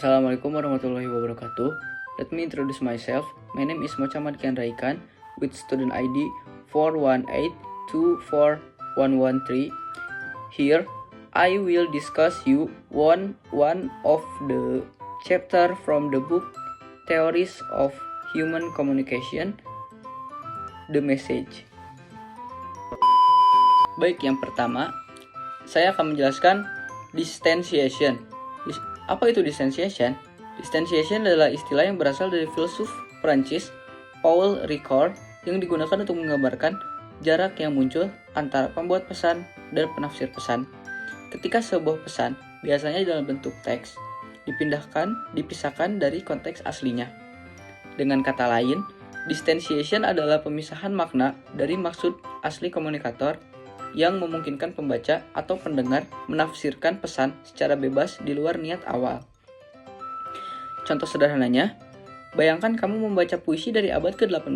Assalamualaikum warahmatullahi wabarakatuh. Let me introduce myself. My name is Mochammad Kian Raikan with student ID 418241113. Here, I will discuss you one of the chapter from the book Theories of Human Communication, The Message. Baik, yang pertama, saya akan menjelaskan distanciation. Apa itu distanciation? Distanciation adalah istilah yang berasal dari filsuf Prancis Paul Ricoeur yang digunakan untuk menggambarkan jarak yang muncul antara pembuat pesan dan penafsir pesan. Ketika sebuah pesan, biasanya dalam bentuk teks, dipisahkan dari konteks aslinya. Dengan kata lain, distanciation adalah pemisahan makna dari maksud asli komunikator yang memungkinkan pembaca atau pendengar menafsirkan pesan secara bebas di luar niat awal. Contoh sederhananya, bayangkan kamu membaca puisi dari abad ke-18.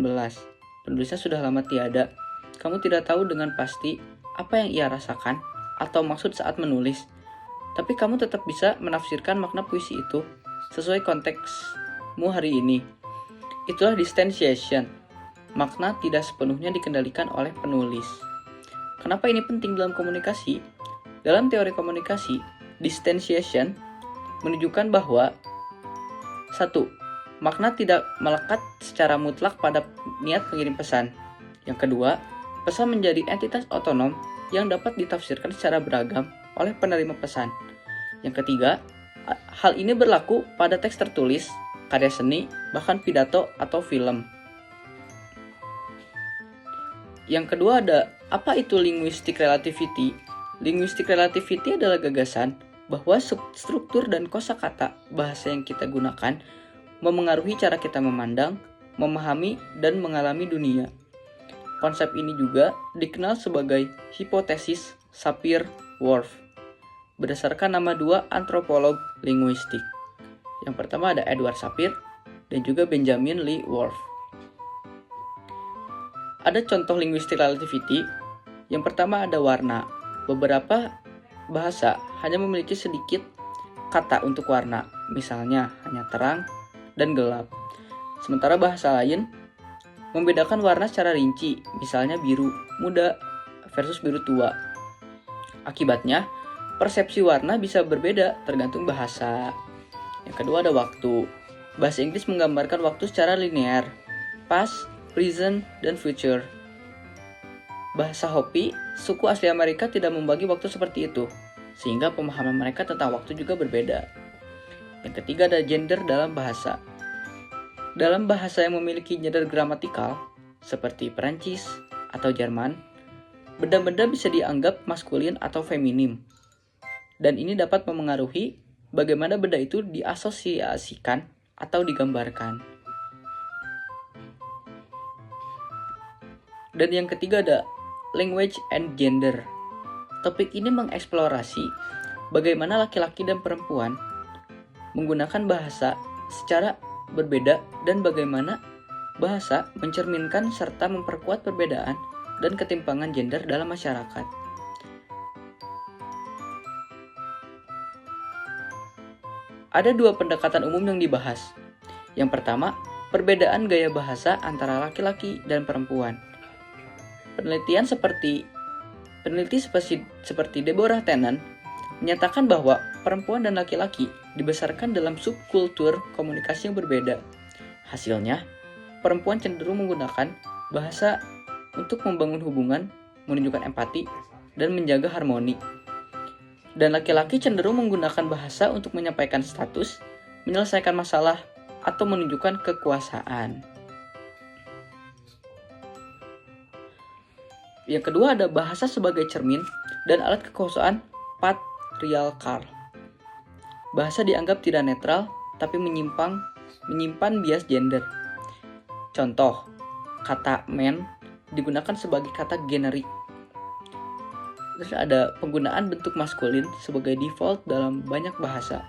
Penulisnya sudah lama tiada. Kamu tidak tahu dengan pasti apa yang ia rasakan atau maksud saat menulis. Tapi kamu tetap bisa menafsirkan makna puisi itu sesuai konteksmu hari ini. Itulah distanciation. Makna tidak sepenuhnya dikendalikan oleh penulis. Kenapa ini penting dalam komunikasi? Dalam teori komunikasi, distanciation menunjukkan bahwa 1. Makna tidak melekat secara mutlak pada niat pengirim pesan. Yang kedua, pesan menjadi entitas otonom yang dapat ditafsirkan secara beragam oleh penerima pesan. Yang ketiga, hal ini berlaku pada teks tertulis, karya seni, bahkan pidato atau film. Yang kedua ada, apa itu linguistic relativity? Linguistic relativity adalah gagasan bahwa struktur dan kosakata bahasa yang kita gunakan memengaruhi cara kita memandang, memahami, dan mengalami dunia. Konsep ini juga dikenal sebagai hipotesis Sapir-Whorf, berdasarkan nama dua antropolog linguistik. Yang pertama ada Edward Sapir dan juga Benjamin Lee Whorf. Ada contoh linguistic relativity. Yang pertama ada warna. Beberapa bahasa hanya memiliki sedikit kata untuk warna, misalnya hanya terang dan gelap. Sementara bahasa lain membedakan warna secara rinci, misalnya biru muda versus biru tua. Akibatnya, persepsi warna bisa berbeda tergantung bahasa. Yang kedua ada waktu. Bahasa Inggris menggambarkan waktu secara linear, past, present, dan future. Bahasa Hopi, suku asli Amerika tidak membagi waktu seperti itu, sehingga pemahaman mereka tentang waktu juga berbeda. Yang ketiga ada gender dalam bahasa. Dalam bahasa yang memiliki gender gramatikal, seperti Perancis atau Jerman, benda-benda bisa dianggap maskulin atau feminim. Dan ini dapat memengaruhi bagaimana benda itu diasosiasikan atau digambarkan. Dan yang ketiga ada language and gender. Topik ini mengeksplorasi bagaimana laki-laki dan perempuan menggunakan bahasa secara berbeda dan bagaimana bahasa mencerminkan serta memperkuat perbedaan dan ketimpangan gender dalam masyarakat. Ada dua pendekatan umum yang dibahas. Yang pertama, perbedaan gaya bahasa antara laki-laki dan perempuan. Peneliti seperti Deborah Tennant menyatakan bahwa perempuan dan laki-laki dibesarkan dalam subkultur komunikasi yang berbeda. Hasilnya, perempuan cenderung menggunakan bahasa untuk membangun hubungan, menunjukkan empati, dan menjaga harmoni. Dan laki-laki cenderung menggunakan bahasa untuk menyampaikan status, menyelesaikan masalah, atau menunjukkan kekuasaan. Yang kedua ada bahasa sebagai cermin dan alat kekuasaan patriarkal. Bahasa dianggap tidak netral, tapi menyimpan bias gender. Contoh, kata man digunakan sebagai kata generik. Terus ada penggunaan bentuk maskulin sebagai default dalam banyak bahasa.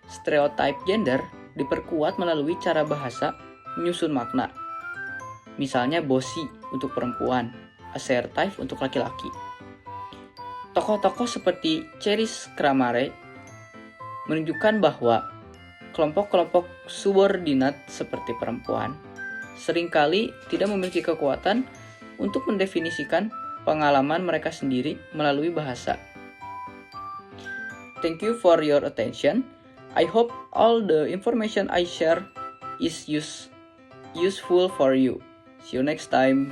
Stereotype gender diperkuat melalui cara bahasa menyusun makna. Misalnya bossy untuk perempuan, assertive untuk laki-laki. Tokoh-tokoh seperti Cheris Kramare menunjukkan bahwa Kelompok-kelompok subordinat seperti perempuan seringkali tidak memiliki kekuatan untuk mendefinisikan pengalaman mereka sendiri melalui bahasa. Thank you for your attention. I hope all the information I share is useful for you. See you next time.